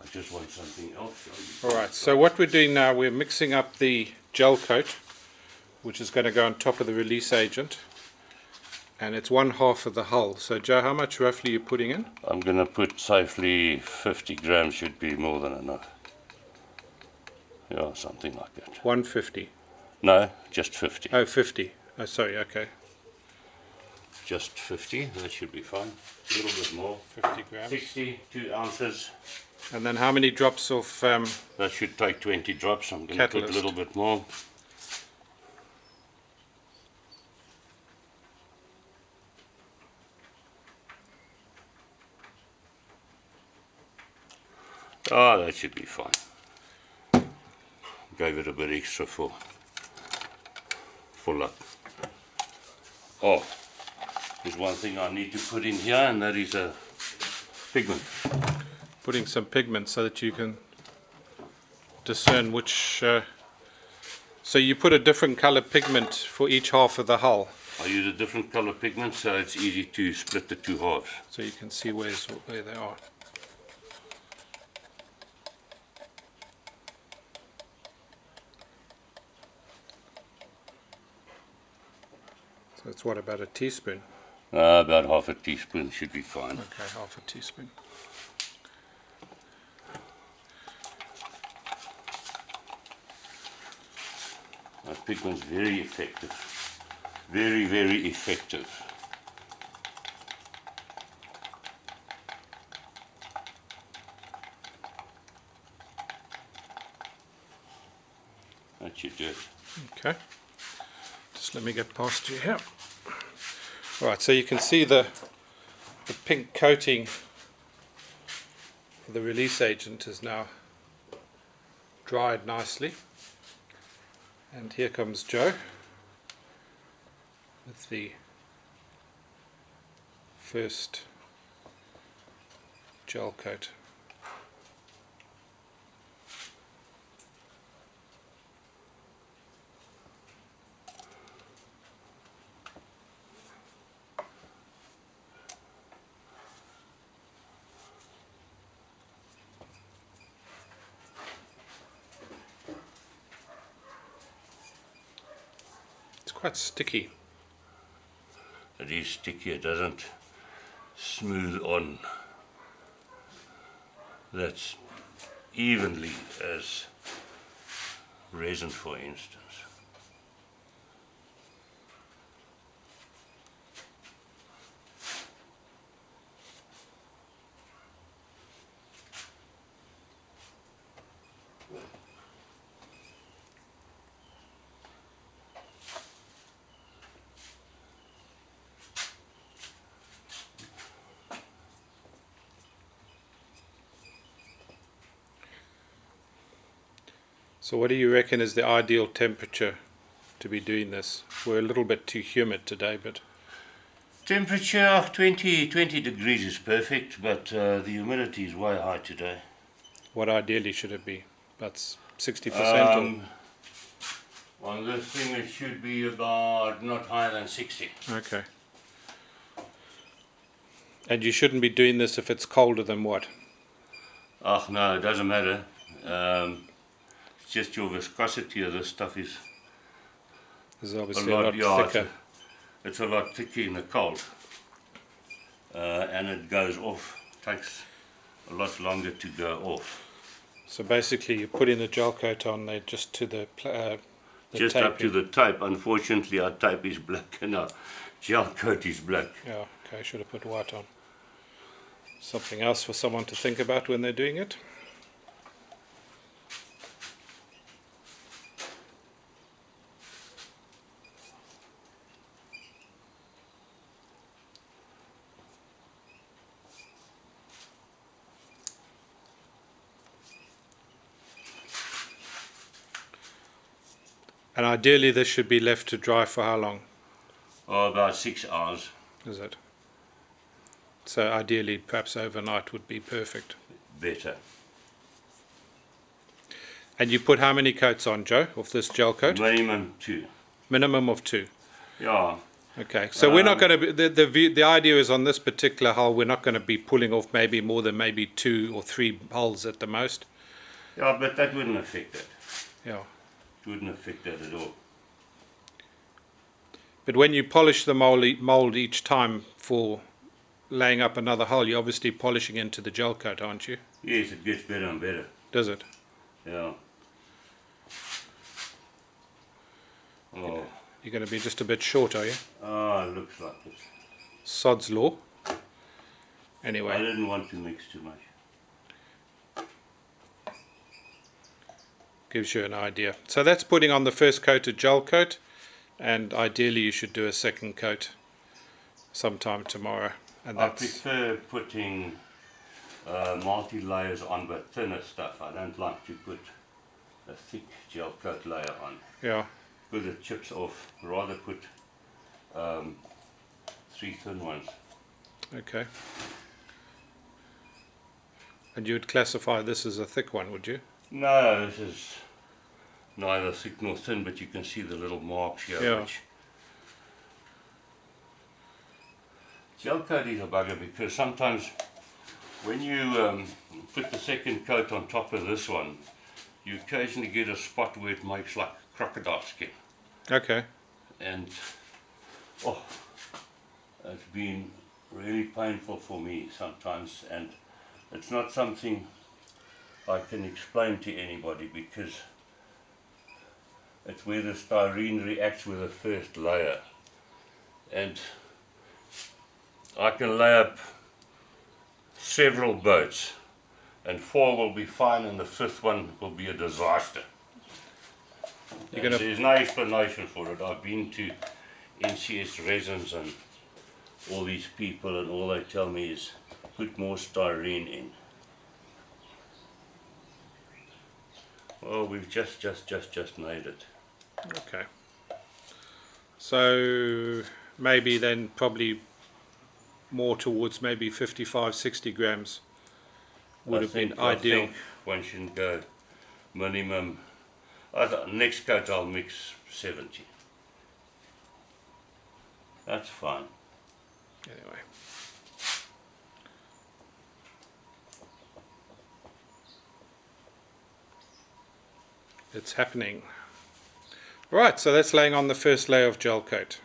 I just want something else. Alright, so what we're doing now, we're mixing up the gel coat, which is going to go on top of the release agent, and it's 1/2 of the hull. So Joe, how much roughly are you putting in? I'm going to put safely 50 grams, should be more than enough. Yeah, something like that. 150? No, just 50. Oh, 50. Oh, sorry, okay. Just 50, that should be fine. A little bit more. 50 grams. 62 ounces. And then how many drops of... that should take 20 drops. I'm going to put a little bit more. Oh, that should be fine. Gave it a bit extra for luck. Oh, there's one thing I need to put in here, and that is a pigment. Putting some pigment so that you can discern which... so you put a different color pigment for each half of the hull. I use a different color pigment so it's easy to split the two halves. So you can see where they are. So it's what, about a teaspoon? About half a teaspoon should be fine. Okay, half a teaspoon. That pigment's very effective. Very, very effective. That should do it. Okay. Just let me get past you here. Alright, so you can see the pink coating for the release agent is now dried nicely. And here comes Joe with the first gel coat. It's quite sticky. It is sticky, it doesn't smooth on that evenly as resin, for instance. So what do you reckon is the ideal temperature to be doing this? We're a little bit too humid today, but... Temperature of 20 degrees is perfect, but the humidity is way high today. What ideally should it be? That's 60%? On this thing it should be about not higher than 60. Okay. And you shouldn't be doing this if it's colder than what? Oh no, it doesn't matter. It's just your viscosity of this stuff is obviously a lot thicker. It's a lot thicker in the cold. And it goes off, takes a lot longer to go off. So basically you put in the gel coat on there just to the just taping. Up to the tape. Unfortunately our tape is black and our gel coat is black. Yeah, okay, should have put white on. Something else for someone to think about when they're doing it. And ideally this should be left to dry for how long? Oh, about 6 hours. Is it? So ideally perhaps overnight would be perfect. Better. And you put how many coats on, Joe, of this gel coat? Minimum 2. Minimum of 2? Yeah. Okay, so we're not going to be, the idea is on this particular hull we're not going to be pulling off maybe more than maybe 2 or 3 hulls at the most. Yeah, but that wouldn't affect it. Yeah. It wouldn't affect that at all. But when you polish the mould each time for laying up another hull, you're obviously polishing into the gel coat, aren't you? Yes, it gets better and better. Does it? Yeah. Oh. You're going to be just a bit short, are you? Ah, it looks like it. Sod's law. Anyway. I didn't want to mix too much. Gives you an idea. So that's putting on the first coat of gel coat, and ideally you should do a second coat sometime tomorrow. And I prefer putting multi-layers on, but thinner stuff. I don't like to put a thick gel coat layer on. Yeah. Because it chips off. Rather put 3 thin ones. Okay. And you would classify this as a thick one, would you? No, this is neither thick nor thin, but you can see the little marks here. Yeah. Which gel coat is a bugger because sometimes when you put the second coat on top of this one, you occasionally get a spot where it makes like crocodile skin. Okay. And oh, it's been really painful for me sometimes, and it's not something I can explain to anybody because it's where the styrene reacts with the first layer, and I can lay up several boats and 4 will be fine and the 5th one will be a disaster. There's no explanation for it. I've been to NCS Resins and all these people, and all they tell me is put more styrene in. Well, we've just made it. Okay. So maybe then probably more towards maybe 55-60 grams would have been ideal. I think one shouldn't go minimum. Next coat I'll mix 70. That's fine. Anyway. It's happening. Right, so that's laying on the first layer of gel coat.